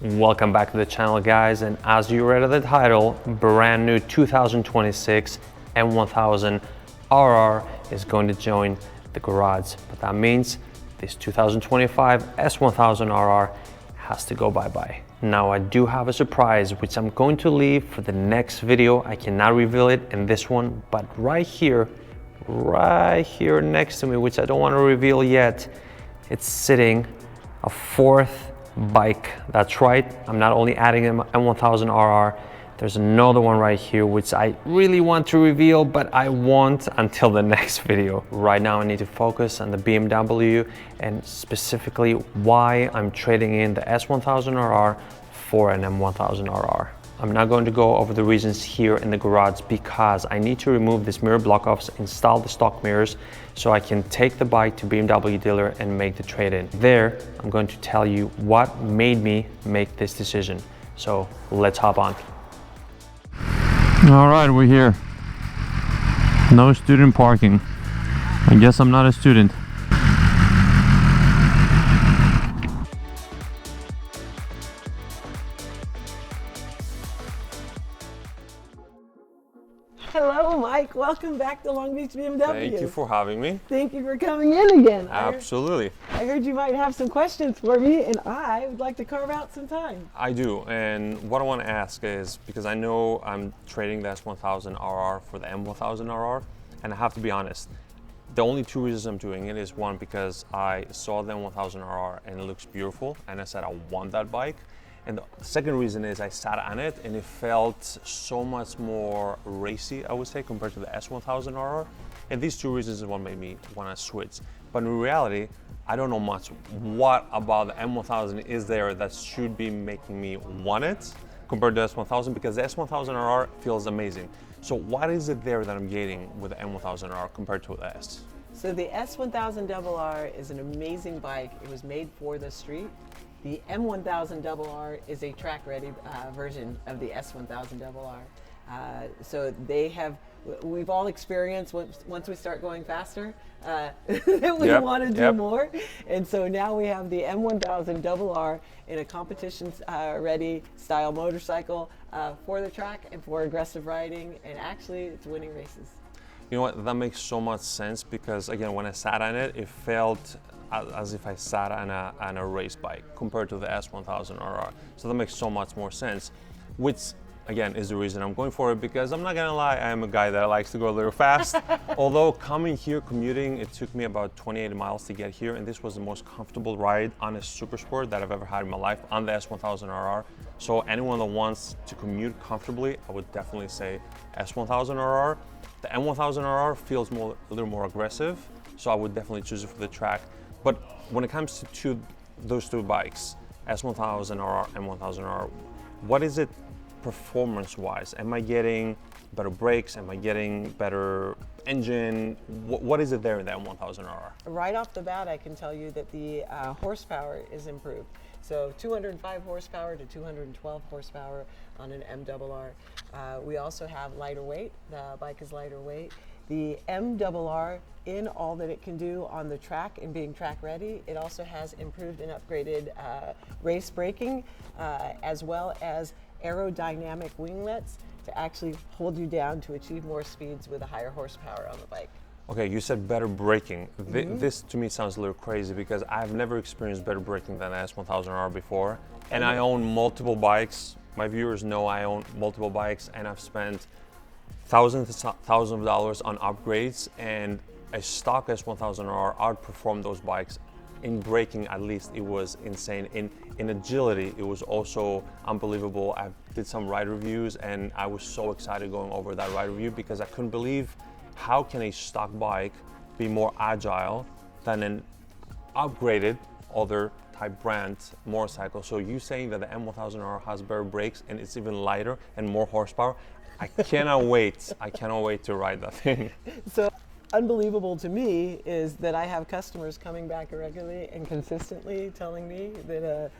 Welcome back to the channel, guys, and as you read at the title, brand new 2026 M1000RR is going to join the garage. But that means this 2025 S1000RR has to go bye-bye. Now I do have a surprise which I'm going to leave for the next video. I cannot reveal it in this one, but right here next to me, which I don't want to reveal yet, it's sitting a fourth bike. That's right, I'm not only adding an M1000RR, there's another one right here which I really want to reveal, but I won't until the next video. Right now I need to focus on the BMW and specifically why I'm trading in the S1000RR for an M1000RR. I'm not going to go over the reasons here in the garage because I need to remove this mirror block-offs, install the stock mirrors so I can take the bike to BMW dealer and make the trade-in. There, I'm going to tell you what made me make this decision. So let's hop on. All right, we're here. No student parking. I guess I'm not a student. Hello, Mike. Welcome back to Long Beach BMW. Thank you for having me. Thank you for coming in again. Absolutely. I heard you might have some questions for me, and I would like to carve out some time. I do, and what I want to ask is, because I know I'm trading the S1000RR for the M1000RR, and I have to be honest, the only two reasons I'm doing it is one, because I saw the M1000RR and it looks beautiful, and I said I want that bike. And the second reason is I sat on it and it felt so much more racy, I would say, compared to the S1000RR. And these two reasons is what made me want to switch. But in reality, I don't know much what about the M1000 is there that should be making me want it compared to the S1000, because the S1000RR feels amazing. So what is it there that I'm getting with the M1000RR compared to the S? So the S1000RR is an amazing bike. It was made for the street. The M1000RR is a track-ready version of the S1000RR. So we've all experienced once we start going faster, that we want to do more. And so now we have the M1000RR in a competition-ready style motorcycle for the track and for aggressive riding, and actually it's winning races. You know what, that makes so much sense, because again, when I sat on it, it felt as if I sat on a race bike compared to the S1000RR. So that makes so much more sense, which again is the reason I'm going for it, because I'm not gonna lie, I am a guy that likes to go a little fast. Although coming here, commuting, it took me about 28 miles to get here, and this was the most comfortable ride on a super sport that I've ever had in my life on the S1000RR. So anyone that wants to commute comfortably, I would definitely say S1000RR. The M1000RR feels a little more aggressive, so I would definitely choose it for the track. But when it comes to those two bikes, S1000RR and M1000RR, what is it performance-wise? Am I getting better brakes? Am I getting better engine? What is it there in the M1000RR? Right off the bat, I can tell you that the horsepower is improved. So 205 horsepower to 212 horsepower on an MRR. We also have lighter weight. The bike is lighter weight. The MRR, in all that it can do on the track and being track ready, it also has improved and upgraded race braking, as well as aerodynamic winglets to actually hold you down to achieve more speeds with a higher horsepower on the bike. Okay, you said better braking. This to me sounds a little crazy, because I've never experienced better braking than the S1000RR before. And I own multiple bikes. My viewers know I own multiple bikes, and I've spent thousands of dollars on upgrades, and a stock S1000RR outperformed those bikes. In braking, at least, it was insane. In agility, it was also unbelievable. I did some ride reviews, and I was so excited going over that ride review, because I couldn't believe how can a stock bike be more agile than an upgraded other type brand motorcycle. So you saying that the M1000RR has better brakes and it's even lighter and more horsepower, I cannot wait. I cannot wait to ride that thing. So unbelievable to me is that I have customers coming back regularly and consistently telling me that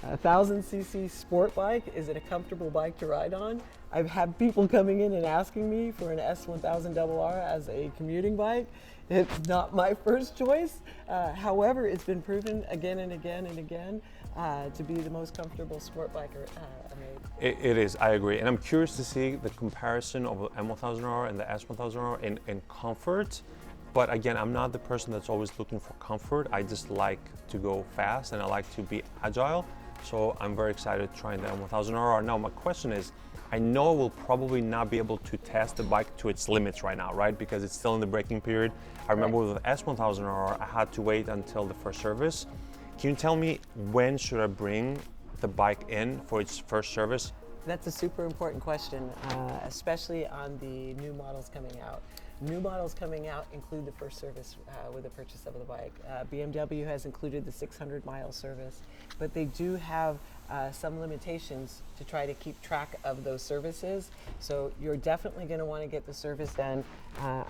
1,000cc sport bike. Is it a comfortable bike to ride on? I've had people coming in and asking me for an S1000RR as a commuting bike. It's not my first choice. However, it's been proven again and again and again to be the most comfortable sport bike made. It is, I agree. And I'm curious to see the comparison of the M1000RR and the S1000RR in comfort. But again, I'm not the person that's always looking for comfort. I just like to go fast and I like to be agile. So I'm very excited trying the M1000RR. Now my question is, I know we'll probably not be able to test the bike to its limits right now, right? Because it's still in the braking period. I remember with the S1000RR, I had to wait until the first service. Can you tell me when should I bring the bike in for its first service? That's a super important question, especially on the new models coming out. New models coming out include the first service with the purchase of the bike. BMW has included the 600-mile service, but they do have some limitations to try to keep track of those services. So you're definitely going to want to get the service done.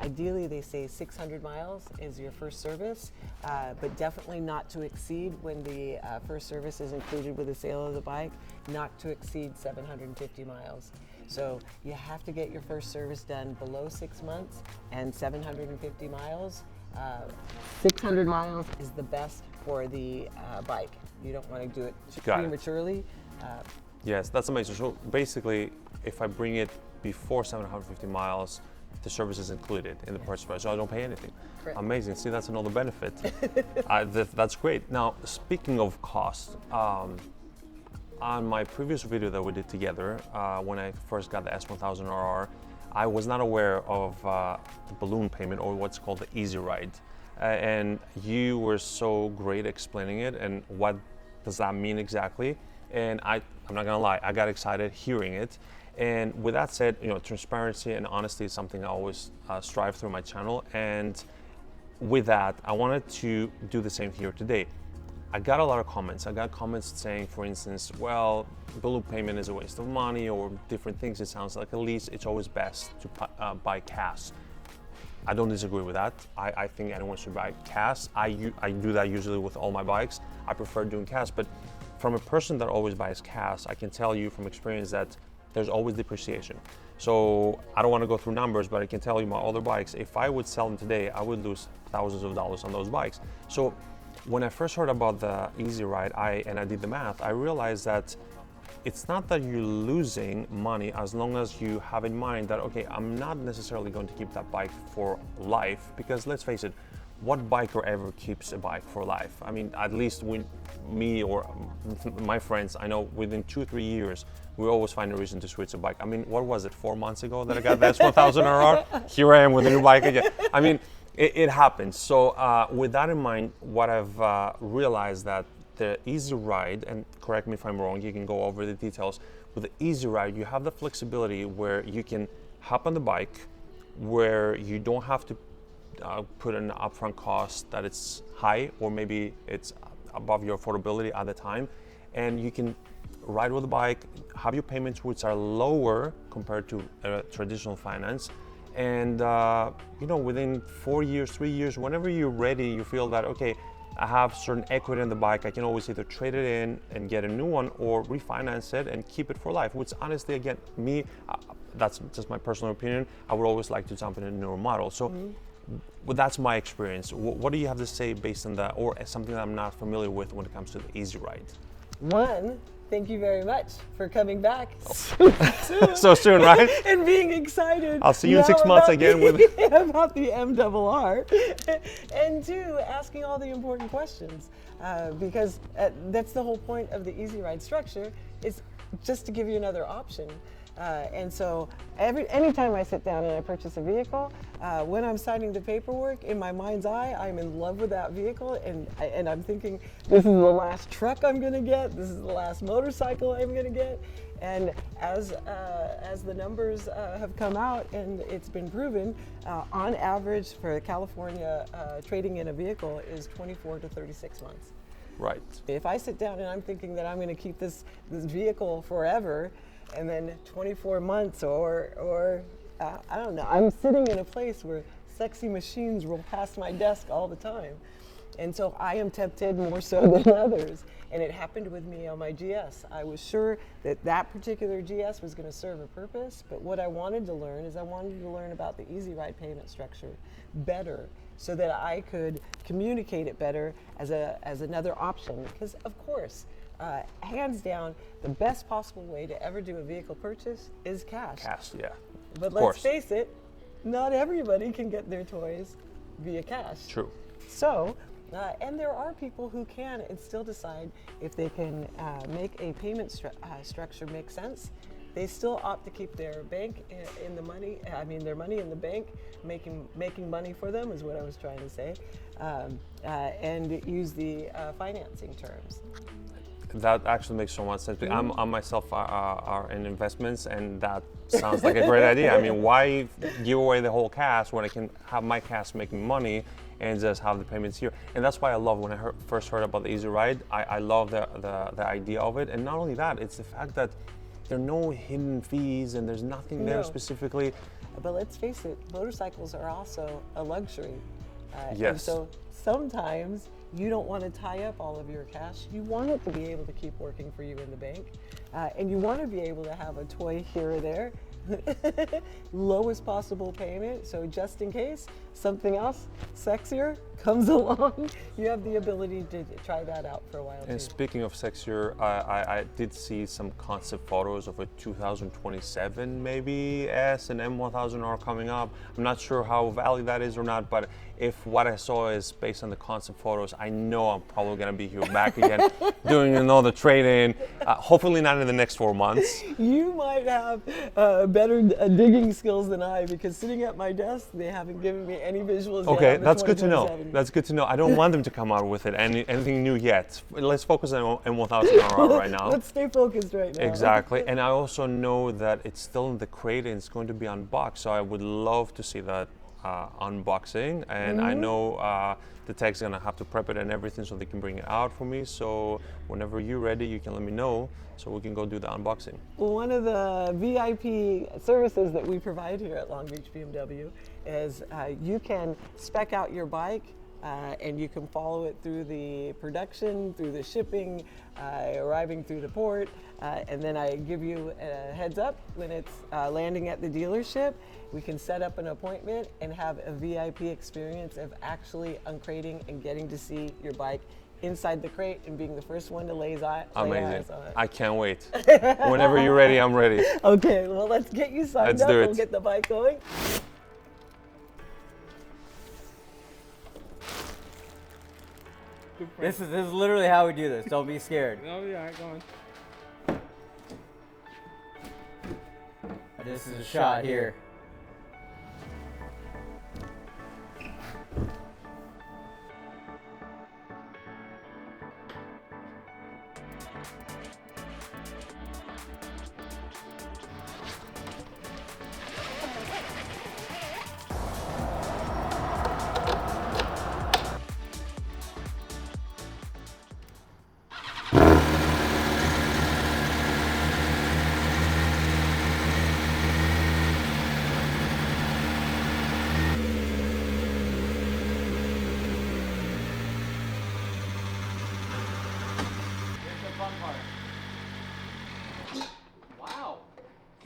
Ideally, they say 600 miles is your first service, but definitely not to exceed when the first service is included with the sale of the bike, not to exceed 750 miles. So you have to get your first service done below 6 months and 750 miles. 600 miles is the best for the bike. You don't want to do it prematurely. Yes, that's amazing. So basically, if I bring it before 750 miles, the service is included in the purchase price, so I don't pay anything. Correct. Amazing. See, that's another benefit. That's great. Now, speaking of cost, on my previous video that we did together, when I first got the S1000RR, I was not aware of the balloon payment, or what's called the Easy Ride. And you were so great explaining it and what does that mean exactly. And I'm not gonna lie, I got excited hearing it. And with that said, transparency and honesty is something I always strive through my channel. And with that, I wanted to do the same here today. I got a lot of comments. I got comments saying, for instance, well, balloon payment is a waste of money, or different things. It sounds like at least it's always best to buy cash. I don't disagree with that. I think anyone should buy cash. I do that usually with all my bikes. I prefer doing cash, but from a person that always buys cash, I can tell you from experience that there's always depreciation. So I don't want to go through numbers, but I can tell you my other bikes, if I would sell them today, I would lose thousands of dollars on those bikes. So when I first heard about the Easy Ride, and I did the math, I realized that it's not that you're losing money as long as you have in mind that, okay, I'm not necessarily going to keep that bike for life, because let's face it, what biker ever keeps a bike for life? I mean, at least me or my friends, I know within 2-3 years, we always find a reason to switch a bike. I mean, what was it, 4 months ago that I got the S1000RR? Here I am with a new bike again. I mean, it happens. So with that in mind, what I've realized that the Easy Ride, and correct me if I'm wrong, you can go over the details. With the Easy Ride, you have the flexibility where you can hop on the bike, where you don't have to put an upfront cost that it's high, or maybe it's above your affordability at the time, and you can ride with the bike, have your payments which are lower compared to traditional finance, and within 4 years, 3 years, whenever you're ready, you feel that, okay, I have certain equity in the bike, I can always either trade it in and get a new one, or refinance it and keep it for life, which honestly, again, that's just my personal opinion, I would always like to jump in a newer model. So well, that's my experience. What do you have to say based on that, or something that I'm not familiar with when it comes to the Easy Ride? One, thank you very much for coming back so soon, right? And being excited. I'll see you in 6 months again with about the M00R. And two, asking all the important questions, because that's the whole point of the Easy Ride structure, is just to give you another option. And so anytime I sit down and I purchase a vehicle, when I'm signing the paperwork, in my mind's eye, I'm in love with that vehicle, and I'm thinking, this is the last truck I'm going to get, this is the last motorcycle I'm going to get. And as the numbers have come out, and it's been proven, on average for California, trading in a vehicle is 24 to 36 months. Right. If I sit down and I'm thinking that I'm going to keep this vehicle forever, and then 24 months or I don't know, I'm sitting in a place where sexy machines roll past my desk all the time. And so I am tempted more so than others. And it happened with me on my GS. I was sure that that particular GS was going to serve a purpose, but what I wanted to learn is I wanted to learn about the Easy Ride payment structure better so that I could communicate it better as another option. Because of course, hands down, the best possible way to ever do a vehicle purchase is cash. Cash, yeah. But let's face it, not everybody can get their toys via cash. True. So, and there are people who can and still decide if they can make a payment structure make sense. They still opt to keep their bank in the money. I mean, their money in the bank, making money for them is what I was trying to say, and use the financing terms. That actually makes so much sense. I myself are in investments, and that sounds like a great idea. I mean, why give away the whole cash when I can have my cash making money and just have the payments here? And that's why I love when I first heard about the Easy Ride. I love the idea of it, and not only that, it's the fact that there are no hidden fees and there's nothing there specifically. But let's face it, motorcycles are also a luxury. Yes. And so sometimes you don't want to tie up all of your cash. You want it to be able to keep working for you in the bank. And you want to be able to have a toy here or there. Lowest possible payment, so just in case something else sexier comes along, you have the ability to try that out for a while. And speaking of sexier, I did see some concept photos of a 2027 maybe S and M1000RR coming up. I'm not sure how valid that is or not, but if what I saw is based on the concept photos, I know I'm probably going to be here back again doing another trade-in. Hopefully not in the next 4 months. You might have better digging skills than I, because sitting at my desk, they haven't given me any visuals yet. Okay, that's good to know. That's good to know. I don't want them to come out with it anything new yet. Let's focus on M1000RR right now. Let's stay focused right now. Exactly. And I also know that it's still in the crate and it's going to be unboxed, so I would love to see that unboxing. And I know the tech's gonna have to prep it and everything so they can bring it out for me. So whenever you're ready, you can let me know so we can go do the unboxing. One of the VIP services that we provide here at Long Beach BMW is you can spec out your bike and you can follow it through the production, through the shipping, arriving through the port, and then I give you a heads up when it's landing at the dealership. We can set up an appointment and have a VIP experience of actually uncrating and getting to see your bike inside the crate and being the first one to lay eyes on it. I can't wait. Whenever you're ready, I'm ready. Okay, well, let's get you signed up. We'll get the bike going. This is literally how we do this. Don't be scared. Oh yeah, go on. This is a shot here. Wow.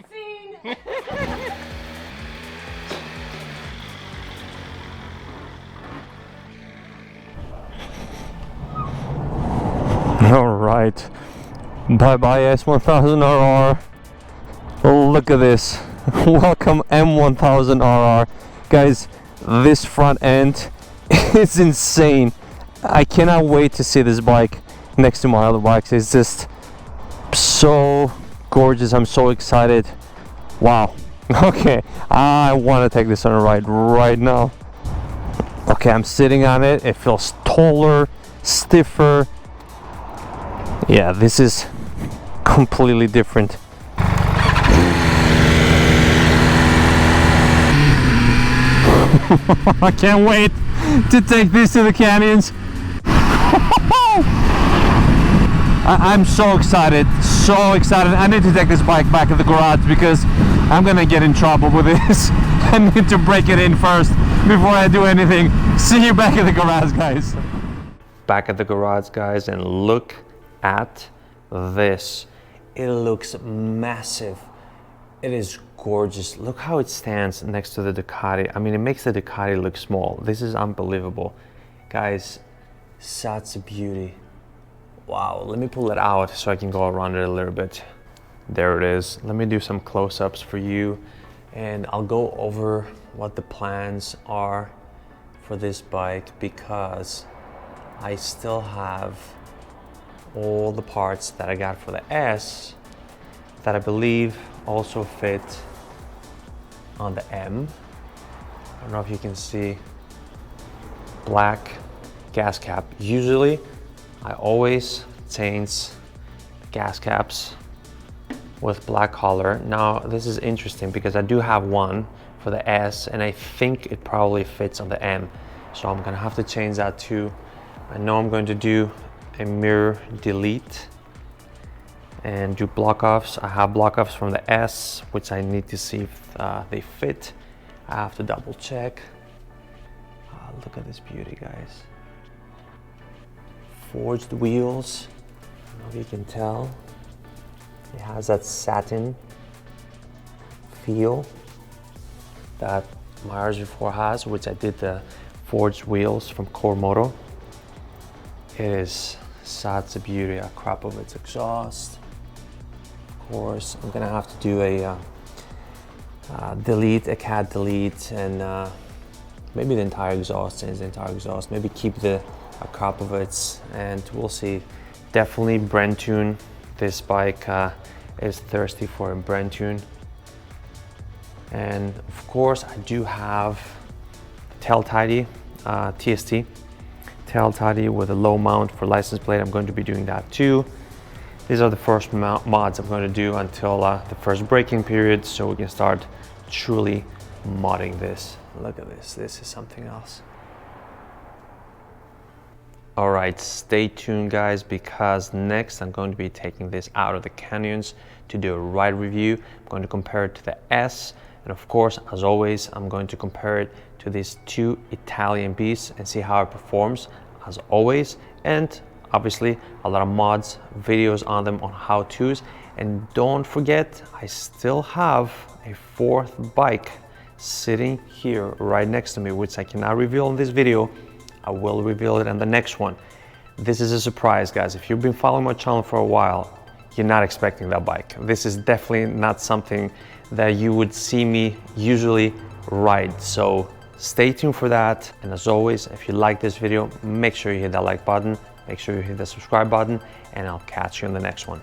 Scene! All right. Bye-bye S1000RR. Oh, look at this. Welcome M1000RR. Guys, this front end is insane. I cannot wait to see this bike next to my other bikes. It's just so gorgeous. I'm so excited. Wow. Okay, I want to take this on a ride right now. Okay, I'm sitting on it. It feels taller, stiffer. Yeah, this is completely different. I can't wait to take this to the canyons. I'm so excited, so excited. I need to take this bike back in the garage because I'm gonna get in trouble with this. I need to break it in first before I do anything. See you back in the garage, guys. back at the garage, guys, and look at this. It looks massive. It is gorgeous. Look how it stands next to the Ducati. I mean, it makes the Ducati look small. This is unbelievable. Guys, such a beauty. Wow, let me pull it out so I can go around it a little bit. There it is. Let me do some close-ups for you, and I'll go over what the plans are for this bike, because I still have all the parts that I got for the S that I believe also fit on the M. I don't know if you can see, black gas cap. Usually I always change gas caps with black color. Now this is interesting because I do have one for the S and I think it probably fits on the M, so I'm gonna have to change that too. I know I'm going to do a mirror delete and do block offs. I have block offs from the S, which I need to see if they fit. I have to double check. Look at this beauty, guys. Forged wheels. I don't know if you can tell. It has that satin feel that my RS4 has, which I did the forged wheels from Core Moto. It is such a beauty. A crop of its exhaust. Of course, I'm gonna have to do a delete, a cat delete, and maybe the entire exhaust, change the entire exhaust, maybe keep the crop of it, and we'll see. Definitely brand tune. This bike is thirsty for a brand tune. And of course, I do have tail tidy, TST tail tidy with a low mount for license plate. I'm going to be doing that too. These are the first mods I'm going to do until the first braking period, so we can start truly modding this. Look at this. This is something else. All right, stay tuned, guys, because next I'm going to be taking this out of the canyons to do a ride review. I'm going to compare it to the S, and of course, as always, I'm going to compare it to these two Italian beasts and see how it performs, as always. And obviously, a lot of mods, videos on them, on how-tos. And don't forget, I still have a fourth bike sitting here right next to me, which I cannot reveal in this video. I will reveal it in the next one. This is a surprise, guys. If you've been following my channel for a while, you're not expecting that bike. This is definitely not something that you would see me usually ride. So stay tuned for that. And as always, if you like this video, make sure you hit that like button, make sure you hit the subscribe button, and I'll catch you in the next one.